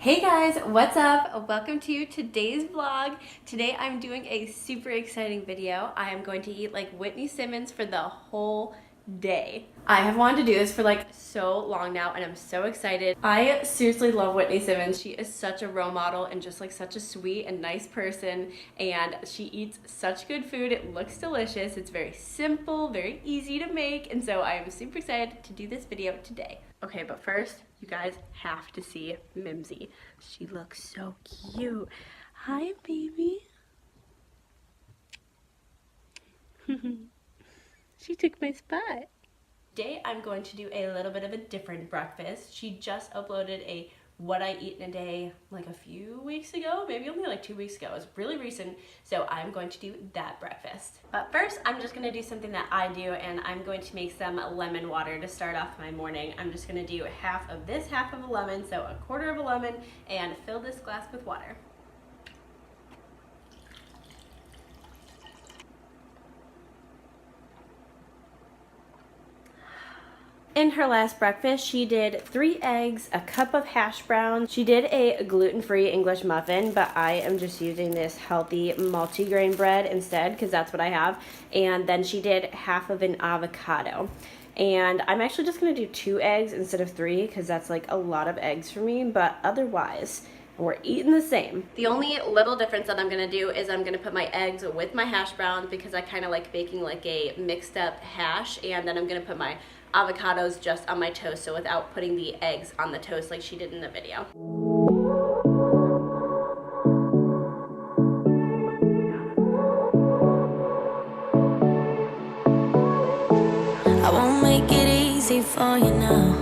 Hey guys, what's up? Welcome to today's vlog. Today I'm doing a super exciting video. I am going to eat like Whitney Simmons for the whole day. I have wanted to do this for like so long now and I'm so excited. I seriously love Whitney Simmons. She is such a role model and just like such a sweet and nice person, and she eats such good food. It looks delicious. It's very simple, very easy to make, and so I am super excited to do this video today. Okay, but first, you guys have to see Mimsy. She looks so cute. Hi, baby. She took my spot. Today, I'm going to do a little bit of a different breakfast. She just uploaded a what I eat in a day like a few weeks ago, maybe only like 2 weeks ago. It's really recent, so I'm going to do that breakfast. But first, I'm just gonna do something that I do, and I'm going to make some lemon water to start off my morning. I'm just gonna do half of this, half of a lemon, so a quarter of a lemon, and fill this glass with water. In her last breakfast, she did 3 eggs, a cup of hash browns. She did a gluten-free English muffin, but I am just using this healthy multigrain bread instead because that's what I have. And then she did half of an avocado. And I'm actually just gonna do 2 eggs instead of 3 because that's like a lot of eggs for me, but otherwise, we're eating the same. The only little difference that I'm gonna do is I'm gonna put my eggs with my hash browns because I kind of like baking like a mixed up hash, and then I'm gonna put my avocados just on my toast, so without putting the eggs on the toast like she did in the video. I won't make it easy for you now.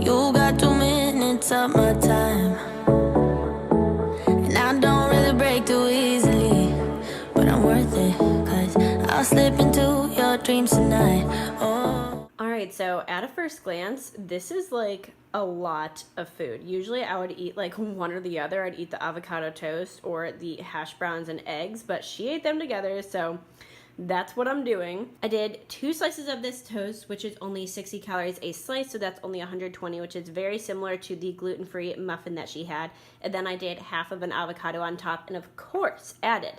You got 2 minutes of my time, and I don't really break too easily, but I'm worth it, 'cause I'll slip into your dreams tonight. Oh. Alright, so at a first glance, this is like a lot of food. Usually I would eat like one or the other. I'd eat the avocado toast or the hash browns and eggs, but she ate them together, so that's what I'm doing. I did 2 slices of this toast, which is only 60 calories a slice, so that's only 120, which is very similar to the gluten-free muffin that she had. And then I did half of an avocado on top, and of course added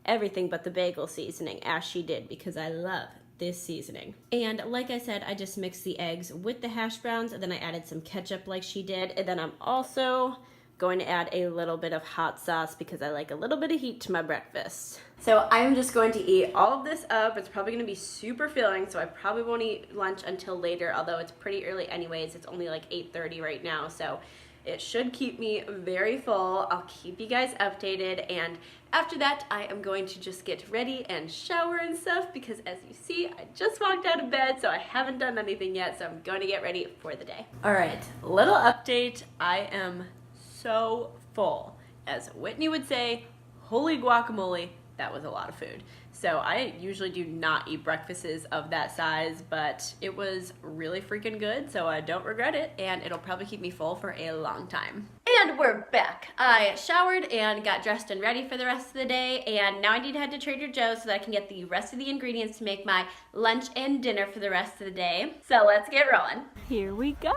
everything but the bagel seasoning, as she did, because I love this seasoning. And like I said, I just mixed the eggs with the hash browns, and then I added some ketchup like she did, and then I'm also going to add a little bit of hot sauce because I like a little bit of heat to my breakfast. So I'm just going to eat all of this up. It's probably going to be super filling, so I probably won't eat lunch until later, although it's pretty early anyways. It's only like 8:30 right now, so it should keep me very full. I'll keep you guys updated, and after that, I am going to just get ready and shower and stuff because as you see, I just walked out of bed, so I haven't done anything yet, so I'm going to get ready for the day. All right, little update. I am so full. As Whitney would say, holy guacamole, that was a lot of food. So I usually do not eat breakfasts of that size, but it was really freaking good, so I don't regret it, and it'll probably keep me full for a long time. And we're back. I showered and got dressed and ready for the rest of the day, and now I need to head to Trader Joe's so that I can get the rest of the ingredients to make my lunch and dinner for the rest of the day. So let's get rolling. Here we go.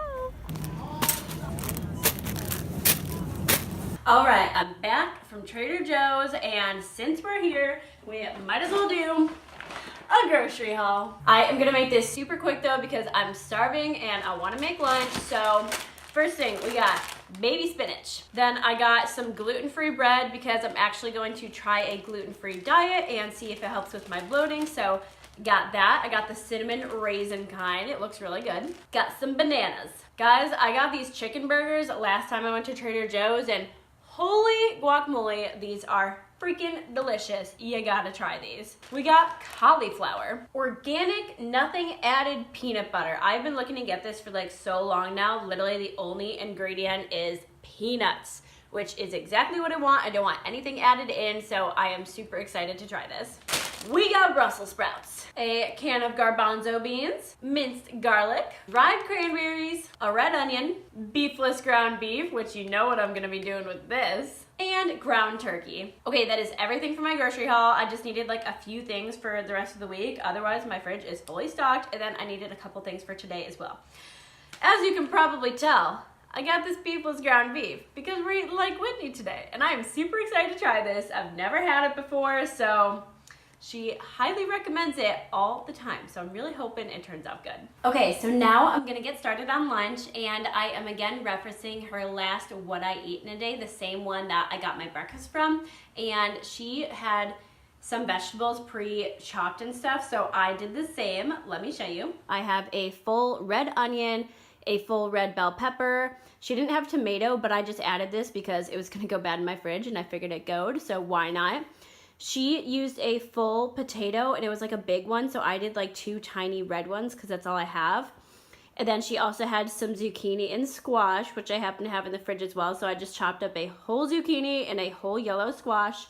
All right, I'm back from Trader Joe's, and since we're here, we might as well do a grocery haul. I am gonna make this super quick though because I'm starving and I wanna make lunch. So first thing, we got baby spinach. Then I got some gluten-free bread because I'm actually going to try a gluten-free diet and see if it helps with my bloating. So got that. I got the cinnamon raisin kind. It looks really good. Got some bananas. Guys, I got these chicken burgers last time I went to Trader Joe's, and holy guacamole, these are freaking delicious. You gotta try these. We got cauliflower. Organic, nothing added peanut butter. I've been looking to get this for like so long now. Literally the only ingredient is peanuts, which is exactly what I want. I don't want anything added in, so I am super excited to try this. We got Brussels sprouts, a can of garbanzo beans, minced garlic, dried cranberries, a red onion, beefless ground beef, which you know what I'm gonna be doing with this, and ground turkey. Okay, that is everything for my grocery haul. I just needed like a few things for the rest of the week. Otherwise, my fridge is fully stocked, and then I needed a couple things for today as well. As you can probably tell, I got this beefless ground beef because we're eating like Whitney today. And I am super excited to try this. I've never had it before, so she highly recommends it all the time. So I'm really hoping it turns out good. Okay, so now I'm gonna get started on lunch, and I am again referencing her last What I Eat in a Day, the same one that I got my breakfast from. And she had some vegetables pre-chopped and stuff, so I did the same. Let me show you. I have a full red onion, a full red bell pepper. She didn't have tomato, but I just added this because it was gonna go bad in my fridge and I figured it would, so why not? She used a full potato and it was like a big one, so I did like 2 tiny red ones because that's all I have. And then she also had some zucchini and squash, which I happen to have in the fridge as well, so I just chopped up a whole zucchini and a whole yellow squash.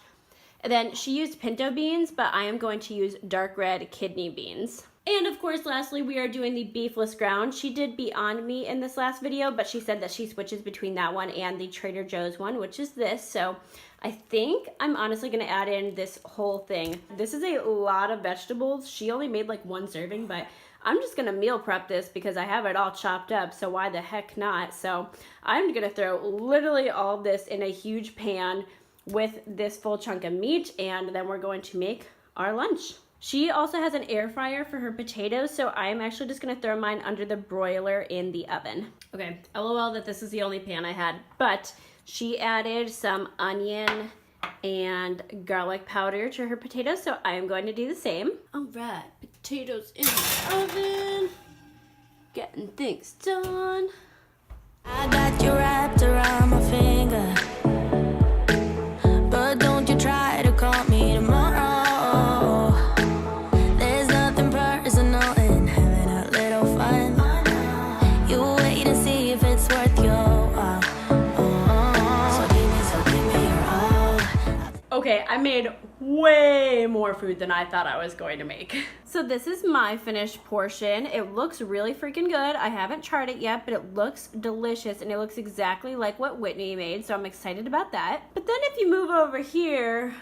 And then she used pinto beans, but I am going to use dark red kidney beans. And of course, lastly, we are doing the beefless ground. She did Beyond Meat in this last video, but she said that she switches between that one and the Trader Joe's one, which is this. So I think I'm honestly gonna add in this whole thing. This is a lot of vegetables. She only made like 1 serving, but I'm just gonna meal prep this because I have it all chopped up, so why the heck not? So I'm gonna throw literally all of this in a huge pan with this full chunk of meat, and then we're going to make our lunch. She also has an air fryer for her potatoes, so I am actually just gonna throw mine under the broiler in the oven. Okay, LOL that this is the only pan I had, but she added some onion and garlic powder to her potatoes, so I am going to do the same. All right, potatoes in the oven, getting things done. I got you wrapped around my finger, but don't you try to call me tomorrow. There's nothing personal in having a little fun. You wait and see if it's worth your while. So give me your all. Okay, I made way more food than I thought I was going to make. So this is my finished portion. It looks really freaking good. I haven't tried it yet, but it looks delicious and it looks exactly like what Whitney made, so I'm excited about that. But then if you move over here,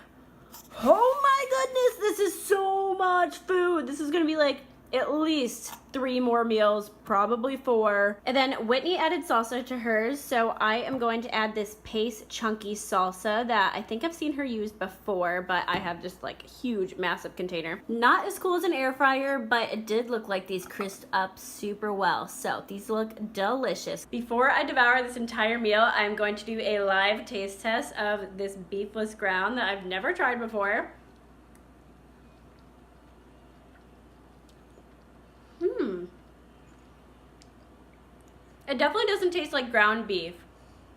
oh my goodness, this is so much food. This is gonna be like at least 3 more meals, probably 4. And then Whitney added salsa to hers, so I am going to add this Pace chunky salsa that I think I've seen her use before, but I have just like a huge, massive container. Not as cool as an air fryer, but it did look like these crisped up super well, so these look delicious. Before I devour this entire meal, I'm going to do a live taste test of this beefless ground that I've never tried before. It definitely doesn't taste like ground beef,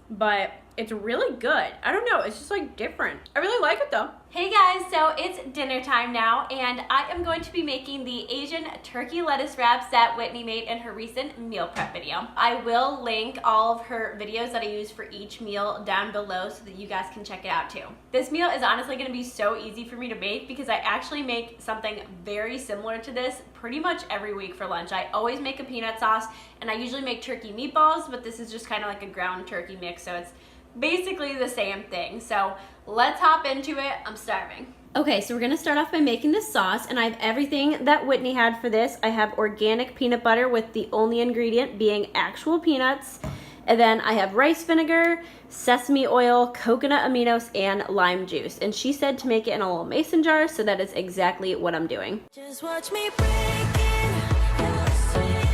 but it's really good. I don't know, it's just like different. I really like it though. Hey guys, so it's dinner time now, and I am going to be making the Asian turkey lettuce wraps that Whitney made in her recent meal prep video. I will link all of her videos that I use for each meal down below so that you guys can check it out too. This meal is honestly gonna be so easy for me to make because I actually make something very similar to this pretty much every week for lunch. I always make a peanut sauce, and I usually make turkey meatballs, but this is just kind of like a ground turkey mix, so it's basically the same thing. So let's hop into it. I'm starving. Okay, so we're gonna start off by making this sauce, and I have everything that Whitney had for this. I have organic peanut butter with the only ingredient being actual peanuts. And then I have rice vinegar, sesame oil, coconut aminos, and lime juice. And she said to make it in a little mason jar, so that is exactly what I'm doing. Just watch me break it. You're sweet.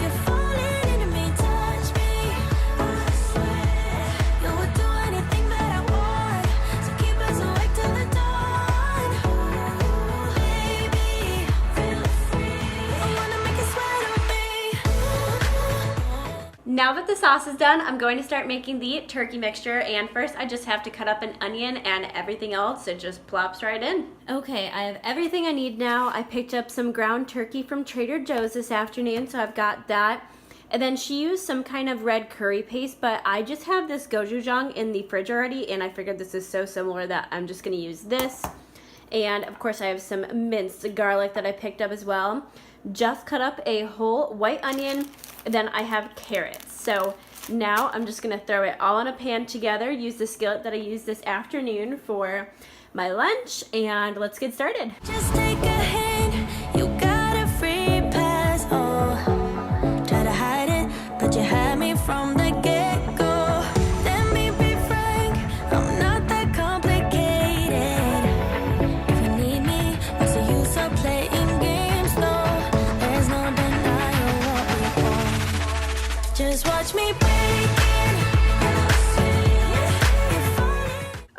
You're falling into me, touch me. I swear you would do anything that I want. So keep us awake till the dawn. Ooh, baby, feel free. I wanna make you sweat on me. Now that the sauce is done, I'm going to start making the turkey mixture, and first I just have to cut up an onion, and everything else, it just plops right in. Okay, I have everything I need now. I picked up some ground turkey from Trader Joe's this afternoon, so I've got that. And then she used some kind of red curry paste, but I just have this gochujang in the fridge already, and I figured this is so similar that I'm just gonna use this. And of course I have some minced garlic that I picked up as well. Just cut up a whole white onion, and then I have carrots. So now I'm just gonna throw it all in a pan together, use the skillet that I used this afternoon for my lunch, and let's get started. Just take a hint, you got a free pass. Oh, try to hide it, but you had me from the get. Just watch me break it.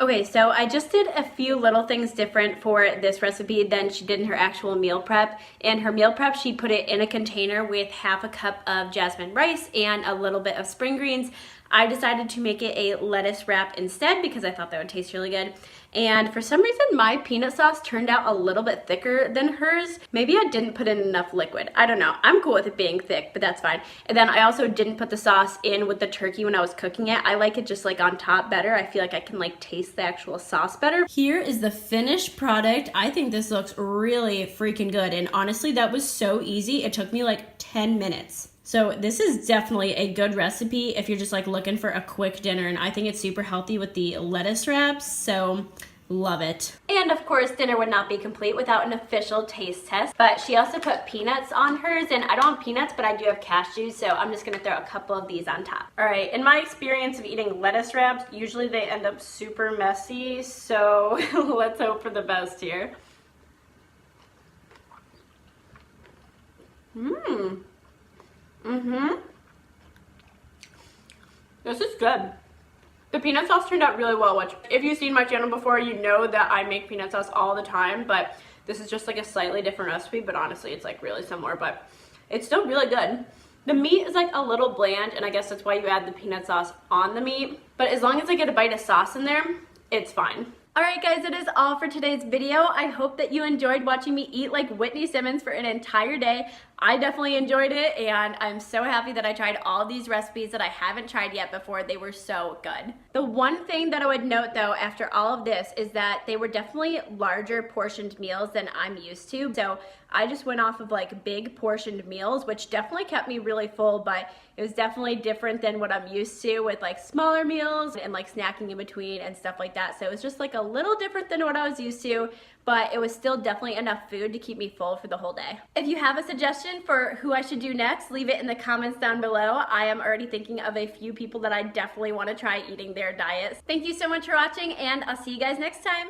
Okay, so I just did a few little things different for this recipe than she did in her actual meal prep. In her meal prep, she put it in a container with half a cup of jasmine rice and a little bit of spring greens. I decided to make it a lettuce wrap instead because I thought that would taste really good. And for some reason, my peanut sauce turned out a little bit thicker than hers. Maybe I didn't put in enough liquid. I don't know. I'm cool with it being thick, but that's fine. And then I also didn't put the sauce in with the turkey when I was cooking it. I like it just like on top better. I feel like I can like taste the actual sauce better. Here is the finished product. I think this looks really freaking good. And honestly, that was so easy. It took me like 10 minutes. So this is definitely a good recipe if you're just like looking for a quick dinner, and I think it's super healthy with the lettuce wraps, so love it. And of course, dinner would not be complete without an official taste test, but she also put peanuts on hers, and I don't have peanuts, but I do have cashews, so I'm just gonna throw a couple of these on top. All right, in my experience of eating lettuce wraps, usually they end up super messy, so let's hope for the best here. This is good. The peanut sauce turned out really well, which if you've seen my channel before, you know that I make peanut sauce all the time, but this is just like a slightly different recipe, but honestly, it's like really similar, but it's still really good. The meat is like a little bland, and I guess that's why you add the peanut sauce on the meat, but as long as I get a bite of sauce in there, it's fine. Alright guys, it is all for today's video. I hope that you enjoyed watching me eat like Whitney Simmons for an entire day. I definitely enjoyed it, and I'm so happy that I tried all these recipes that I haven't tried yet before. They were so good. The one thing that I would note though after all of this is that they were definitely larger portioned meals than I'm used to. So I just went off of like big portioned meals, which definitely kept me really full, but it was definitely different than what I'm used to with like smaller meals and like snacking in between and stuff like that. So it was just like a little different than what I was used to, but it was still definitely enough food to keep me full for the whole day. If you have a suggestion for who I should do next, leave it in the comments down below. I am already thinking of a few people that I definitely want to try eating their diets. Thank you so much for watching, and I'll see you guys next time.